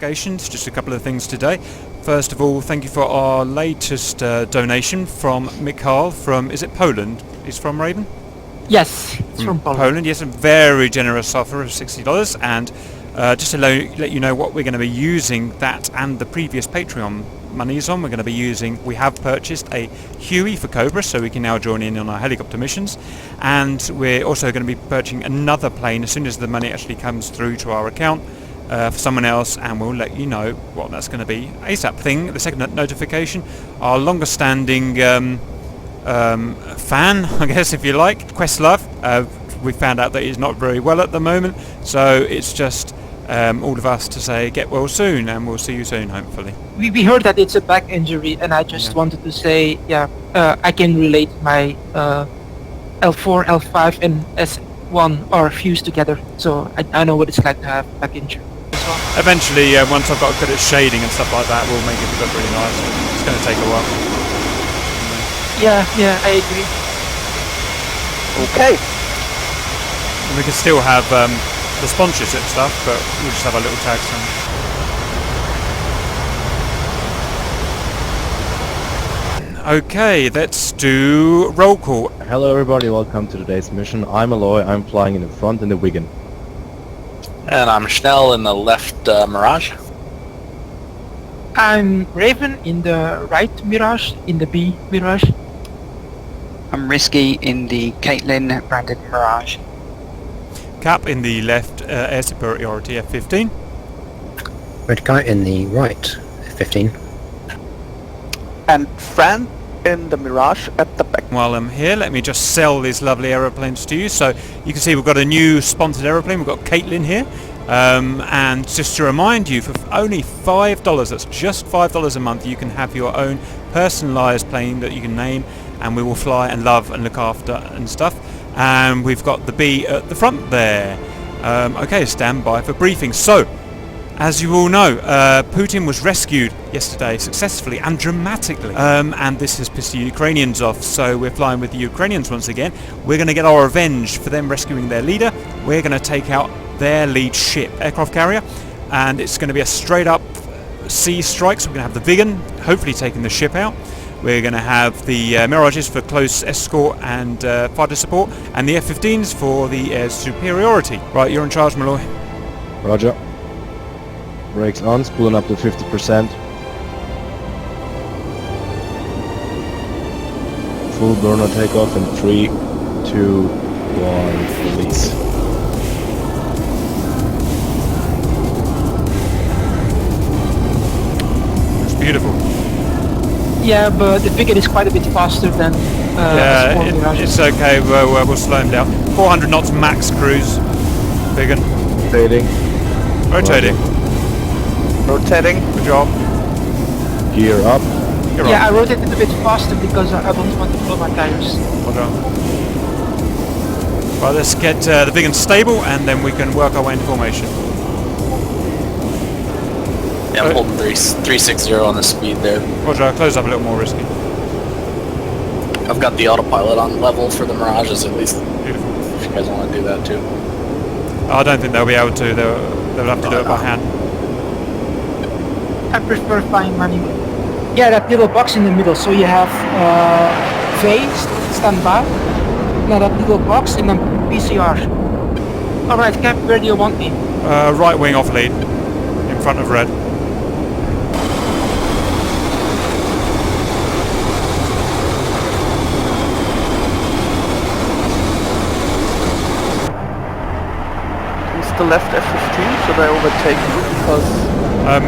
notifications, just a couple of things today. First of all, thank you for our latest donation from Mikhail from, is it Poland? He's from Raven? Yes, it's from Poland. Yes, a very generous offer of $60, and just to let you know what we're going to be using that and the previous Patreon monies on. We're going to be using, we have purchased a Huey for Cobra, so we can now join in on our helicopter missions, and we're also going to be purchasing another plane as soon as the money actually comes through to our account for someone else, and we'll let you know what that's going to be ASAP. The second notification, our longest standing fan, I guess if you like, Questlove, we found out that he's not very well at the moment, so it's just all of us to say get well soon, and we'll see you soon, hopefully. We heard that it's a back injury, and I just wanted to say, I can relate. My L4, L5 and S1 are fused together, so I know what it's like to have back injury as well. Eventually, once I've got good at shading and stuff like that, we'll make it look really nice. It's going to take a while. Yeah, I agree. Okay. And we can still have the sponsorship stuff, but we'll just have our little tags on. Okay, let's do roll call. Hello everybody, welcome to today's mission. I'm Aloy, I'm flying in the front in the Viggen. And I'm Schnell in the left Mirage. I'm Raven in the right Mirage, in the B Mirage. I'm Risky in the Caitlin branded Mirage. Cap in the left air superiority F-15. Red Kite in the right, F-15. And Fran in the Mirage at the back. While I'm here, let me just sell these lovely aeroplanes to you. So you can see we've got a new sponsored aeroplane. We've got Caitlin here. And just to remind you, for only $5, that's just $5 a month, you can have your own personalised plane that you can name, and we will fly and love and look after and stuff. And we've got the B at the front there. Okay, stand by for briefing. So, as you all know, Putin was rescued yesterday successfully and dramatically, and this has pissed the Ukrainians off, so we're flying with the Ukrainians once again. We're going to get our revenge for them rescuing their leader. We're going to take out their lead ship, aircraft carrier, and it's going to be a straight up sea strike. So we're going to have the Viggen hopefully taking the ship out. We're going to have the Mirages for close escort and fighter support, and the F-15s for the air superiority. Right, you're in charge, Malloy. Roger. Brakes on, spooling up to 50%. Full burner takeoff in 3, 2, 1, release. It's beautiful. Yeah, but the Viggen is quite a bit faster than it's okay, we'll slow him down. 400 knots max cruise. Viggen. Rotating. Rotating. Rotating. Good job. Gear up. I rotated a bit faster because I don't want to blow my tires. Well done. Right, let's get the Viggen stable, and then we can work our way into formation. Yeah, I'm holding 360 on the speed there. Roger, close up a little more Risky. I've got the autopilot on level for the Mirages at least. Beautiful. If you guys want to do that too. I don't think they'll be able to. They'll have to do it by hand. I prefer flying manual. Yeah, that little box in the middle, so you have phase, standby, now that little box, and then PCR. Alright, Cap, where do you want me? Right wing off lead, in front of red. Who's the left F-15? Should I overtake you? Because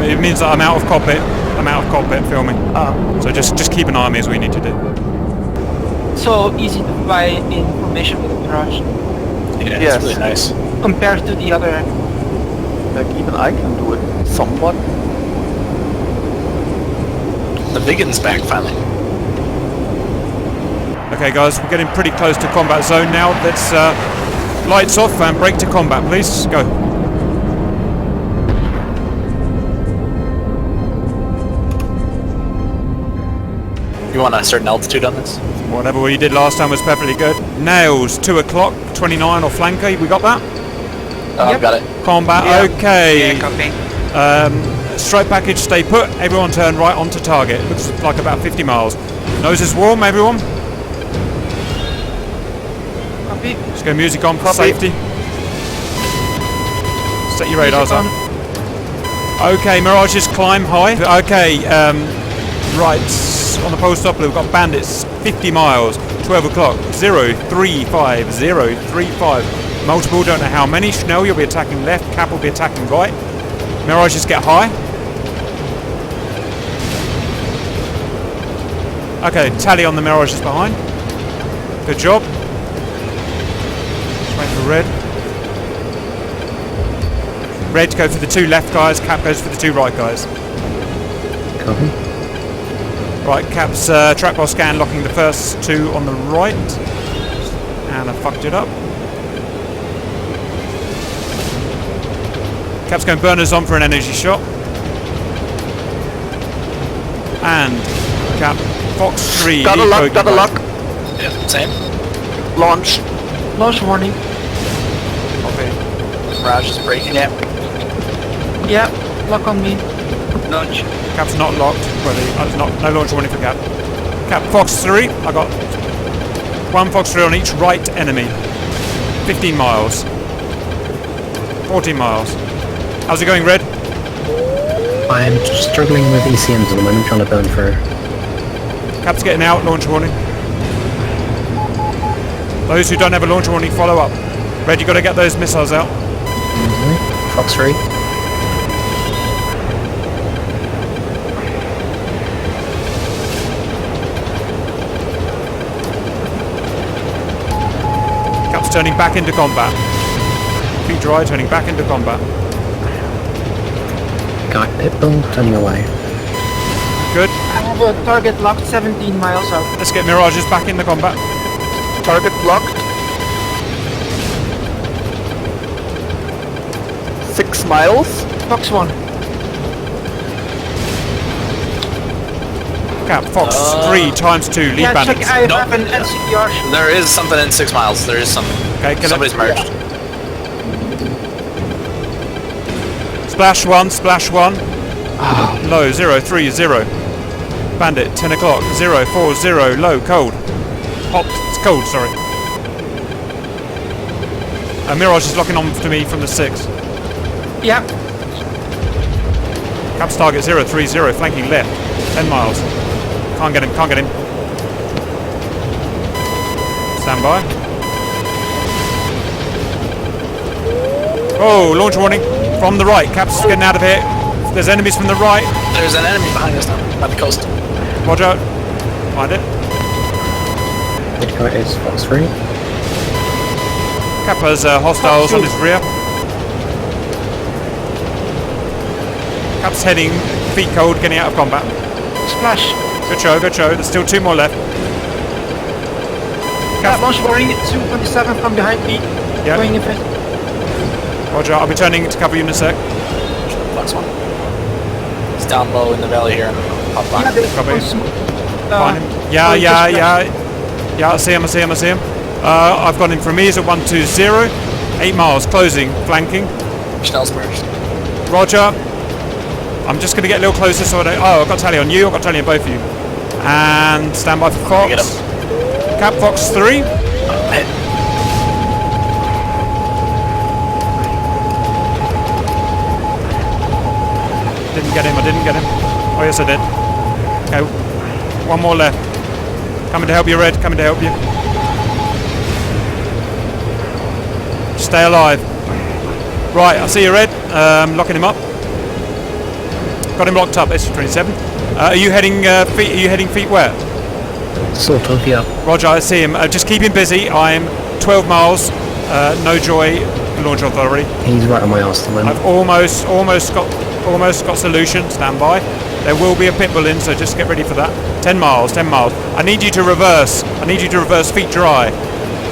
it means that I'm out of cockpit. I'm out of cockpit filming. So just keep an eye on me as we need to do. So easy to fly in formation with a Mirage. Yeah, yes. It's really nice. Compared to the other. Like even I can do it somewhat. The Viggen's back finally. Okay guys, we're getting pretty close to combat zone now. Let's lights off and brake to combat, please. Go. You want a certain altitude on this? Whatever we did last time was perfectly good. Nails, 2 o'clock, 29 or flanker, we got that? I've got it. Combat, Yeah. okay. Yeah, copy. strike package, stay put. Everyone turn right onto target. Looks like about 50 miles. Nose is warm, everyone. Copy. Let's go music on for Copy. safety. Set your radars Music on. Okay, Mirages climb high. Okay, right, on the post Doppler we've got bandits, 50 miles, 12 o'clock, 035, 035. Multiple, don't know how many. Schnell, you'll be attacking left, Cap will be attacking right. Mirages get high. Okay, tally on the Mirages behind. Good job. Just wait for red. Red go for the two left guys, Cap goes for the two right guys. Copy. Right, Cap's track bar scan locking the first two on the right. And I fucked it up. Cap's going burners on for an energy shot. And Cap, Fox 3. Got a lock, got a lock. Yeah, same. Launch. Launch warning. Okay. Mirage is breaking it. Yeah, lock on me. Launch. Cap's not locked. Well, no launch warning for Cap. Cap, Fox 3. I got one Fox 3 on each right enemy. 15 miles. 14 miles. How's it going, Red? I'm struggling with ECMs at the moment, trying to burn through. Cap's getting out, launch warning. Those who don't have a launch warning, follow up. Red, you got to get those missiles out. Fox 3. Cap's turning back into combat. Feet dry, turning back into combat. Got Pitbull, turning away. Good. I have a target locked 17 miles out. Let's get Mirages back into combat. Target blocked. 6 miles. Fox 1. Cap, Fox 3 times 2, lead Yeah, check. bandits. I No. have an NCPR. There is something in 6 miles. There is something. Okay, kill Somebody's it. merged. Splash 1, splash 1. Low, 030. Bandit, 10 o'clock, 040, low, cold. Hot, it's cold, sorry. Mirage is locking on to me from the 6. Yeah. Cap's target 030, flanking left, 10 miles. Can't get him, can't get him. Stand by. Oh, launch warning from the right. Cap's getting out of here. There's enemies from the right. There's an enemy behind us now, at the coast. Roger. Find it. Midcoat is Fox 3. Cap has hostiles on his rear. Cap's heading, feet cold, getting out of combat. Splash. Good show, good show. There's still 2 more left. Yeah, launch warning. 227 from behind me. Yeah. Going in front. Roger, I'll be turning to cover you in a sec. Fox 1. He's down low in the valley here. Up Yeah, behind. there's Copy. one smoke. Find him. Yeah, oh, yeah, just yeah. Yeah, I see him, I see him, I see him. I've got him from me, he's at 120. 8 miles, closing, flanking. Schnell's merged. Roger. I'm just going to get a little closer so I don't... Oh, I've got tally on you, I've got tally on both of you. And stand by for Fox. Get him. Cap Fox 3. Hit. Didn't get him, I didn't get him. Oh yes I did. Okay, one more left. Coming to help you, Red, coming to help you. Stay alive. Right, I see you, Red. Locking him up. Got him locked up, S27. Are you heading feet? Are you heading feet where? Sort of, yeah. Roger, I see him. Just keep him busy. I'm 12 miles. No joy. Launch authority. He's right on my arse at the moment. I've almost got solution. Stand by. There will be a pit bull in, so just get ready for that. 10 miles, 10 miles. I need you to reverse. I need you to reverse feet dry.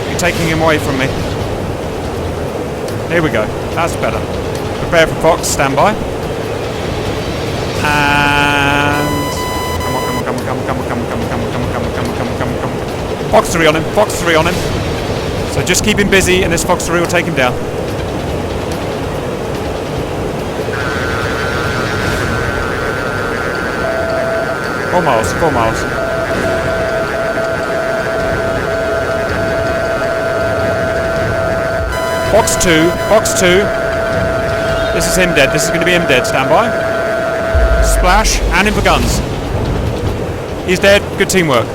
You're taking him away from me. Here we go. That's better. Prepare for Fox. Stand by. And come on. Fox 3 on him. Fox 3 on him. So just keep him busy, and this Fox 3 will take him down. 4 miles, 4 miles. Box 2, box 2. This is him dead, this is going to be him dead, stand by. Splash, and in for guns. He's dead, good teamwork.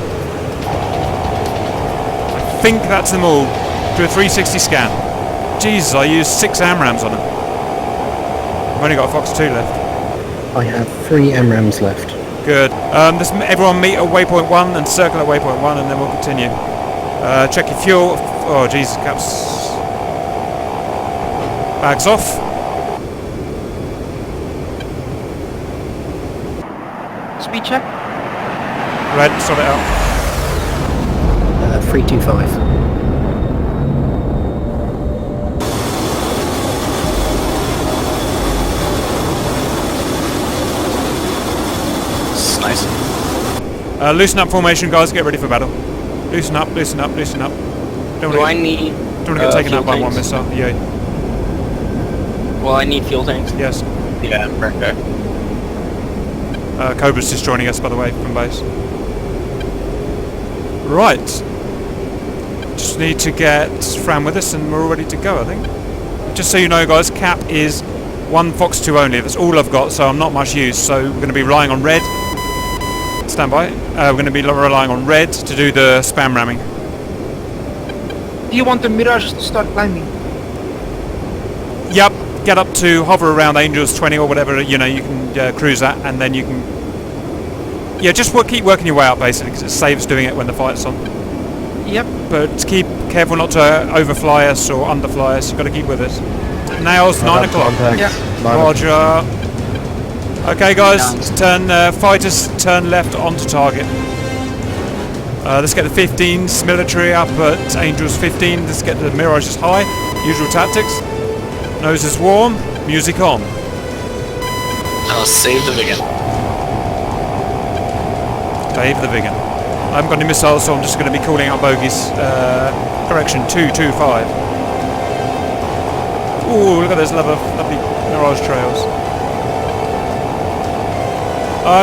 I think that's them all. Do a 360 scan. Jesus, I used 6 AMRAAMs on him. I've only got a Fox 2 left. I have 3 MRAMs left. Good. Everyone meet at waypoint 1 and circle at waypoint 1 and then we'll continue. Check your fuel. Oh Jesus, caps. Bags off. Speed check. Red, sort it out. 325. Nice. Loosen up formation, guys. Get ready for battle. Loosen up, loosen up, loosen up. Don't Do I want need? to get taken fuel out by one tanks? missile. Yeah. Well, I need fuel tanks. Yes. Yeah. Okay. Cobra's just joining us, by the way, from base. Right. Just need to get Fran with us, and we're all ready to go. I think. Just so you know, guys, cap is 1 Fox 2 only. That's all I've got, so I'm not much use. So we're going to be relying on red. Stand by. We're going to be relying on red to do the spam ramming. Do you want the Mirages to start climbing? Yep. Get up to hover around Angels 20 or whatever. You know, you can cruise that, and then you can. Yeah, just keep working your way up basically, because it saves doing it when the fight's on. Yep. But keep careful not to overfly us or underfly us. You've got to keep with us. Nails, 9 o'clock. Yeah. Roger. Okay, guys, turn fighters turn left onto target. Let's get the 15s military up at Angels 15. Let's get the Mirages high. Usual tactics. Nose is warm. Music on. I'll save the Viggen. Dave the Viggen. I haven't got any missiles, so I'm just going to be calling out bogies. Correction, 225. Ooh, look at those lovely Mirage trails.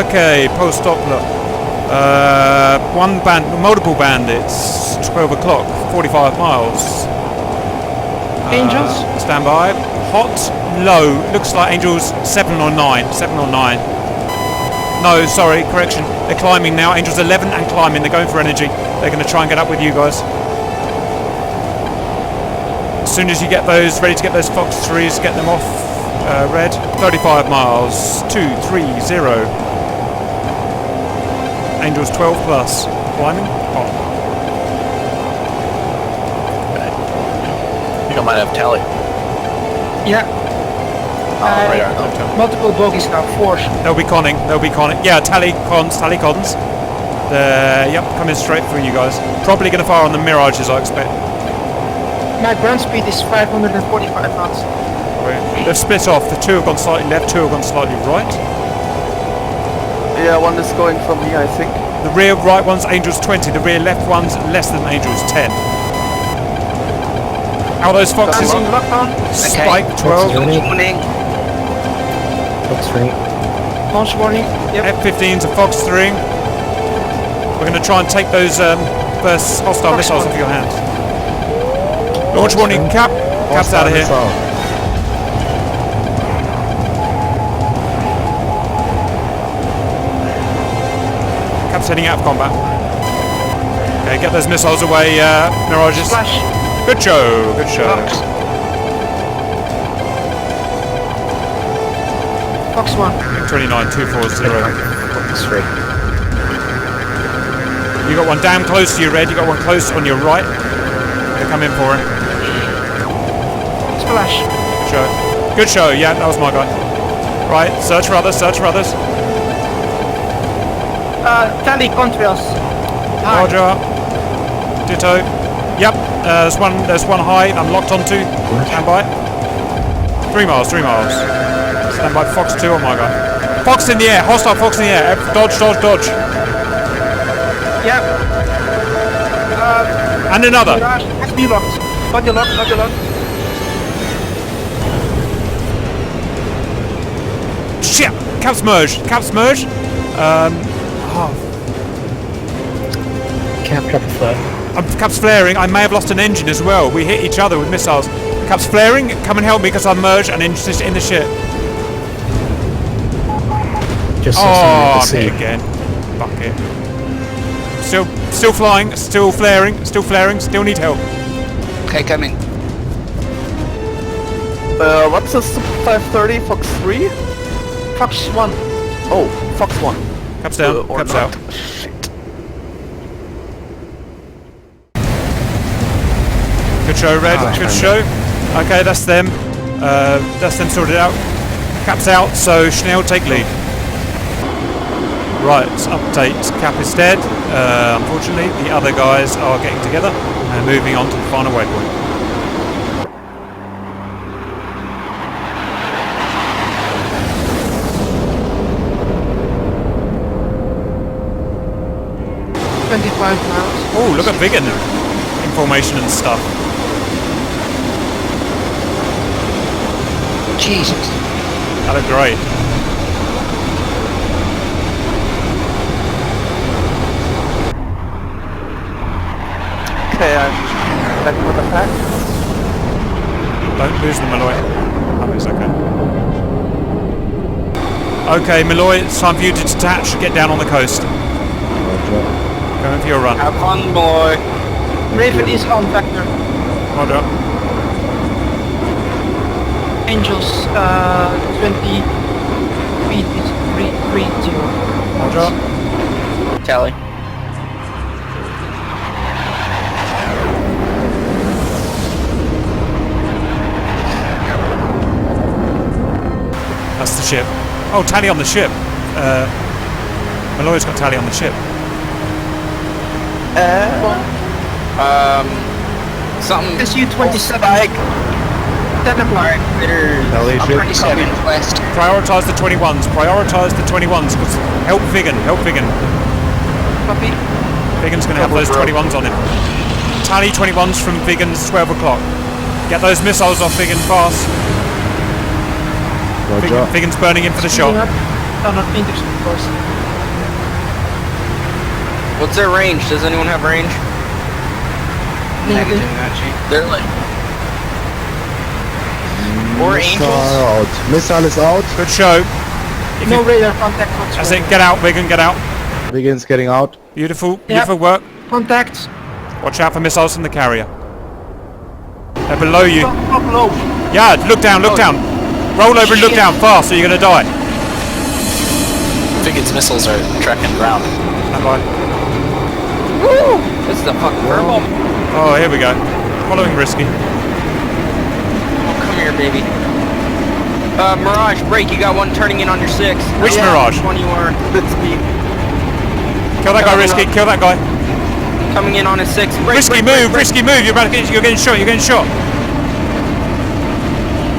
Okay, post Doppler. Multiple bandits. 12 o'clock, 45 miles. Angels? Stand by. Hot, low. Looks like Angels 7 or 9. 7 or 9. No, sorry, correction. They're climbing now. Angels 11 and climbing. They're going for energy. They're going to try and get up with you guys. As soon as you get those, ready to get those Fox 3s, get them off red. 35 miles. 230. Angels 12 plus. Climbing. Hot. I think I might have tally. Yeah. Radar. Multiple bogies now, 4. They'll be conning. They'll be conning. Yeah, tally cons. Yep, coming straight for you guys. Probably going to fire on the Mirages, I expect. My ground speed is 545 knots. They've split off. The 2 have gone slightly left, 2 have gone slightly right. Yeah, one is going from me, I think. The rear right one's Angels 20. The rear left one's less than Angels 10. How are those Foxes? Passing lockdown. Spike 12. Warning. Fox 3. Launch warning. Yep. F-15's a Fox 3. We're going to try and take those first hostile Fox missiles 1. off your hand. Launch warning, Cap. Cap's out of here. Cap's heading out of combat. Okay, get those missiles away, Mirages. Flash. Good show, good show. Fox 1. 29,240. Fox 3. You got one damn close to you, Red. You got one close on your right. They're coming for him. Splash. Good show. Good show. Yeah, that was my guy. Right, search for others. Search for others. Tally contrails. High. Roger. Ditto. Yep. There's one high. I'm locked onto. Stand by. 3 miles. 3 miles. Stand by. Fox 2 on my guy. Fox in the air. Hostile Fox in the air. Dodge. Dodge. Dodge. Yep. And another. Mirage has been locked. Body locked. Body locked. Shit. Caps merge. Caps merge. Cap drop a flare. Cap's flaring. I may have lost an engine as well. We hit each other with missiles. Cap's flaring. Come and help me because I merged an engine in the ship. Just Oh, I'm so hit again. Fuck it. Still flying. Still flaring. Still flaring. Still need help. Okay, coming. What's the 530 Fox 3? Fox 1. Oh, Fox 1. Cap's down. Or Cap's not. out. Shit. Good show, Red. Good show. Okay, that's them. That's them sorted out. Cap's out, so Schnell take lead. Right, update. Cap is dead. Unfortunately, the other guys are getting together and moving on to the final waypoint. miles. Oh, look at Viggen in formation and stuff. Jesus. That looked great. Okay, I'm back with the pack. Don't lose the Malloy. Oh, it's okay. Okay, Malloy, it's time for you to detach. Get down on the coast. Roger. Going for your run. Have fun, boy. Raven is on vector. Roger. Angels 20 feet is 330. Roger. Tally. That's the ship. Oh, tally on the ship. Malloy's got tally on the ship. Something. SU-27. Spike. 10 o'clock. Tally ship. 27 west. Prioritise the 21s. Prioritise the 21s. Because help Viggen. Help Viggen. Copy. Viggen's going to have those 21s on him. Tally 21s from Viggen's 12 o'clock. Get those missiles off Viggen fast. Roger. Viggen's burning in for the shot. Not meters, of course. What's their range? Does anyone have range? Negative. They're like. Or Missile angels. out. Missile is out. Good show. If No you- radar contact That's whatsoever. it. Get out, Viggen. Get out. Viggen's getting out. Beautiful. Yep. Beautiful work. Contact. Watch out for missiles from the carrier. They're below you. Drop low. Yeah, look down, look down. Roll over and look Shit. down fast or you're going to die. Viggen's missiles are tracking ground. Stand by. Woo! This is a fucking furball. Oh, here we go. Following Risky. Oh, come here, baby. Mirage, break. You got one turning in on your 6. Which Mirage? Which one you are? Kill that guy, Risky. Kill that guy. Coming in on a 6. Break, Risky, break, move. break, Risky, move. You're getting shot. You're getting shot.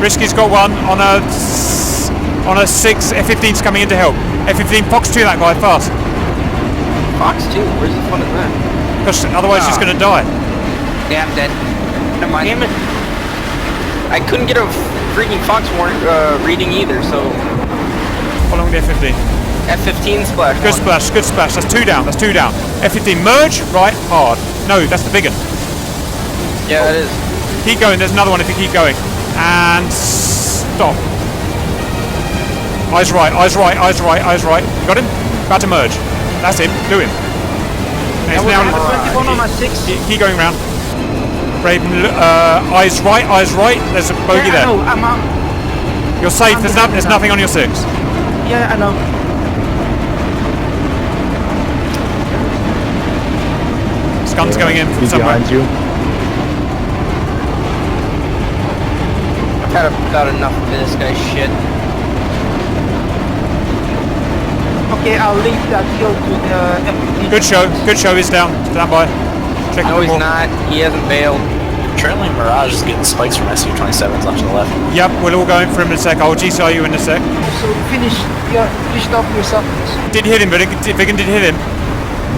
Risky's got one on a 6. F-15's coming in to help. F-15, Fox 2 that guy fast. Fox 2. Where's the fun of that? Because otherwise he's going to die. Yeah, I'm dead. Never mind. Damn it. I couldn't get a freaking Fox reading either, so... Following the F-15. F-15 splash. Good splash, good splash. That's 2 down. That's 2 down. F-15 merge, right, hard. No, that's the Viggen. Yeah, it is. Keep going. There's another one if you keep going. And stop. Eyes right, eyes right, eyes right, eyes right. You got him? About to merge. That's him. Do him. And I it's was now, on the 21 on my 6. keep going round. Raven, eyes right, eyes right. There's a bogey Yeah, I know. there. I'm out. You're safe. There's nothing on your 6. Yeah, I know. Gun's going in from He's somewhere. behind you. I've had about enough of this guy's shit. Okay, I'll leave that hill to the F-15. Good show. Good show. He's down. Stand by. Check No, the he's ball. not. He hasn't bailed. Trailing Mirage is getting spikes from SU-27s off to the left. Yep, we'll all go in for him in a sec. I'll GCR you in a sec. So finish off yourself. Did hit him, but Viggen did hit him.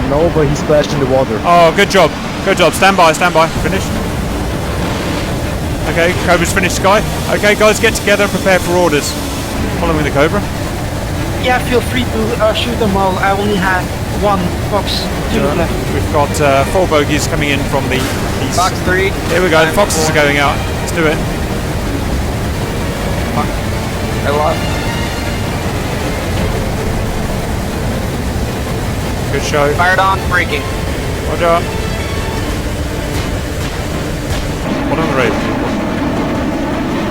No, but he splashed in the water. Oh, good job. Good job. Stand by, stand by. Finished. Okay, Cobra's finished, Sky. Okay, guys, get together and prepare for orders. Following the Cobra. Yeah, feel free to shoot them all. I only have one Fox 2 left. We've got 4 bogies coming in from the east. Fox 3. Here we go, Foxes are going out. Let's do it. I lost. Good show. Fired on, braking. Roger. What on the radio?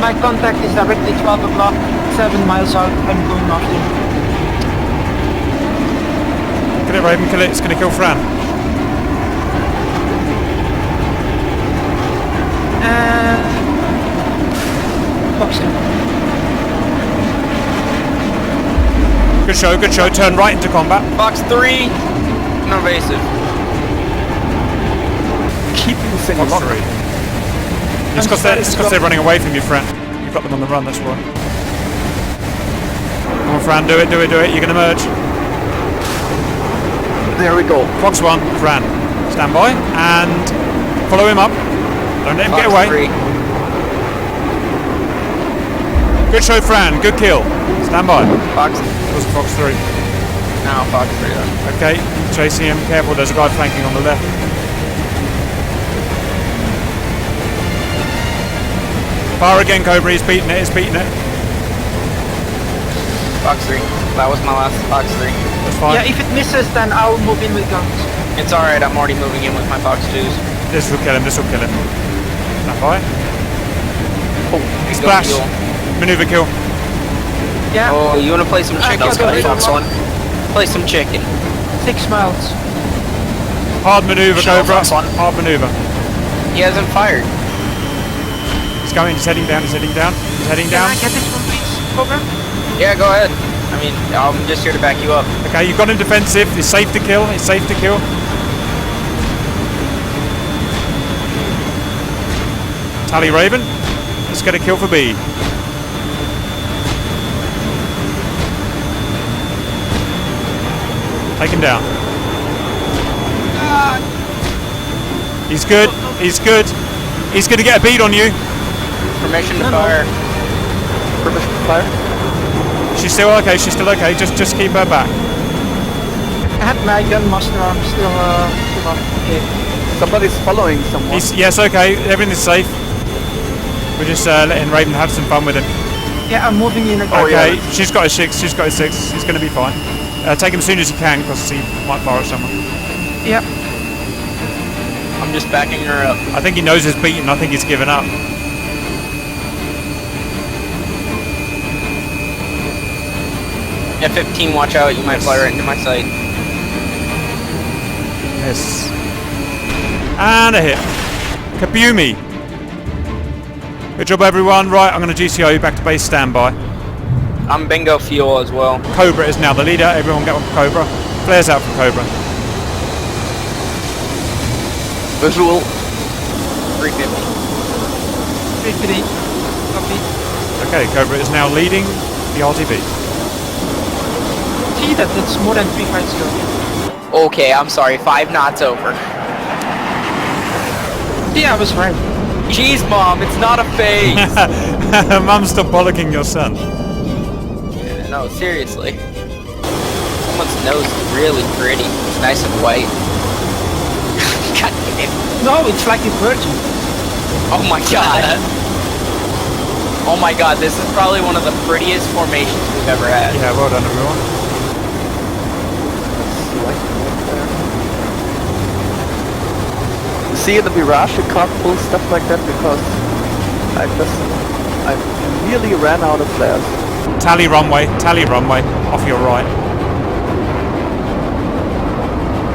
My contact is directly 12 o'clock, 7 miles out. I'm going after him. Kill it, Raven, kill it. It's going to kill Fran. Fox 2. Good show. Turn right into combat. Fox 3. No evasive. Keep using Fox lock. 3. It's because they're running away from you, Fran. You've got them on the run, that's why. Come on, Fran, do it. You're going to merge. There we go. Fox 1, Fran. Stand by and follow him up. Don't let him get away. 3. Good show, Fran. Good kill. Stand by. Fox. It was Fox 3. No, Fox 3 then. Okay, chasing him. Careful, there's a guy flanking on the left. Fire again, Cobra. He's beating it. Fox 3. That was my last Fox 3. That's fine. Yeah, if it misses, then I'll move in with guns. It's alright, I'm already moving in with my Fox 2s. This will kill him. Stand by. Oh, Splash. Kill. Maneuver kill. Yeah, Oh, you wanna play some chicken? That was good. Fox 1. Play some chicken. 6 miles. Hard maneuver, Shell, Cobra. Fox 1. Hard maneuver. He hasn't fired. He's heading down. Can I get this one, please, Cobra? Yeah, go ahead. I mean, I'm just here to back you up. Okay, you've got him defensive. It's safe to kill. Tally Raven. Let's get a kill for B. Take him down. He's good. He's going to get a bead on you. Permission to fire. permission to fire. She's still okay. Just keep her back. I had my gun master arm still up. Okay. Somebody's following someone. Yes, okay. Everything's safe. We're just letting Raven have some fun with him. Yeah, I'm moving in again. Okay, she's got a 6. He's going to be fine. Take him as soon as you can, because he might fire at someone. Yep. I'm just backing her up. I think he knows he's beaten. I think he's given up. F-15, watch out. You might fly right into my sight. Yes. And a hit. Kabumi. Good job, everyone. Right, I'm going to GCO you back to base standby. I'm bingo fuel as well. Cobra is now the leader. Everyone get on Cobra. Flares out from Cobra. Visual. 350. 3-3. Copy. Okay, Cobra is now leading the RTB. See, that's more than 3 fights ago. Okay, I'm sorry. 5 knots over. Yeah, I was right. Jeez, Mom, it's not a phase. Mum, stop bollocking your son. No, seriously. Someone's nose is really pretty. It's nice and white. God damn it. No, it's like a virgin. Oh my god. Oh my god, this is probably one of the prettiest formations we've ever had. Yeah, well done, everyone. See, in the Mirage you can't pull stuff like that because I really ran out of flares. Tally runway, off your right.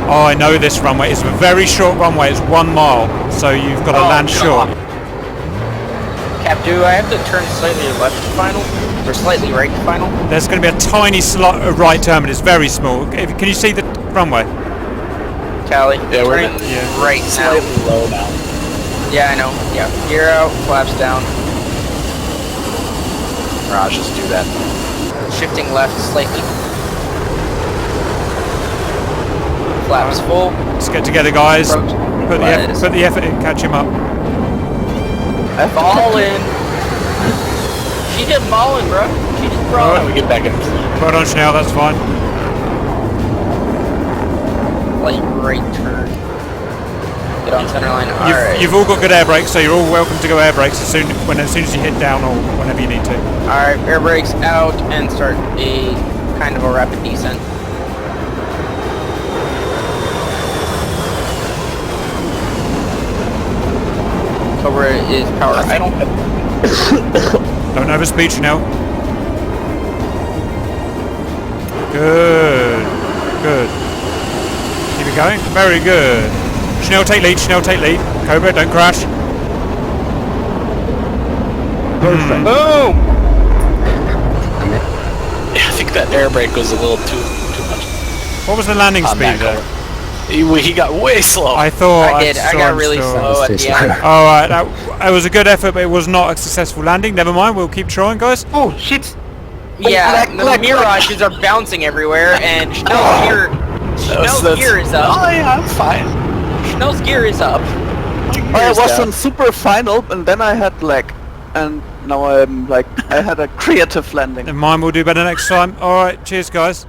Oh, I know this runway. It's a very short runway. It's 1 mile, so you've got to land short. Cap, do I have to turn slightly left to final? Or slightly right to final? There's going to be a tiny right turn, but it's very small. Can you see the runway? Tally. Yeah, we're turning right now. slightly low now. Yeah, I know. Yeah. Gear out, flaps down. Mirage, just do that. Shifting left slightly. Flaps full. Let's get together, guys. Approach. Put the effort in. Catch him up. Fall in. She just falling, bro. She just Oh, crawling. we get back in. Well done, Schnell, that's fine. Like right turn. Get on center line. Alright. You've all got good air brakes, so you're all welcome to go air brakes as soon as you hit down or whenever you need to. Alright, air brakes out and start a kind of a rapid descent. Cobra is power idle. Don't overspeed, Schnell. Good. Good. Keep it going. Very good. Schnell, take lead. Schnell, take lead. Cobra, don't crash. Perfect. Boom! Yeah, I think that air brake was a little too much. What was the landing On speed that there? color. He got way slow. I thought I did. I got really slow at the end. Alright, that was a good effort, but it was not a successful landing. Never mind, we'll keep trying, guys. Oh shit! Yeah, the Mirages are bouncing everywhere, and Schnell's gear is up. Oh yeah, I'm fine. Schnell's gear is up. I was on super final, and then I had lag, and now I'm like I had a creative landing. Never mind, we'll do better next time. Alright, cheers, guys.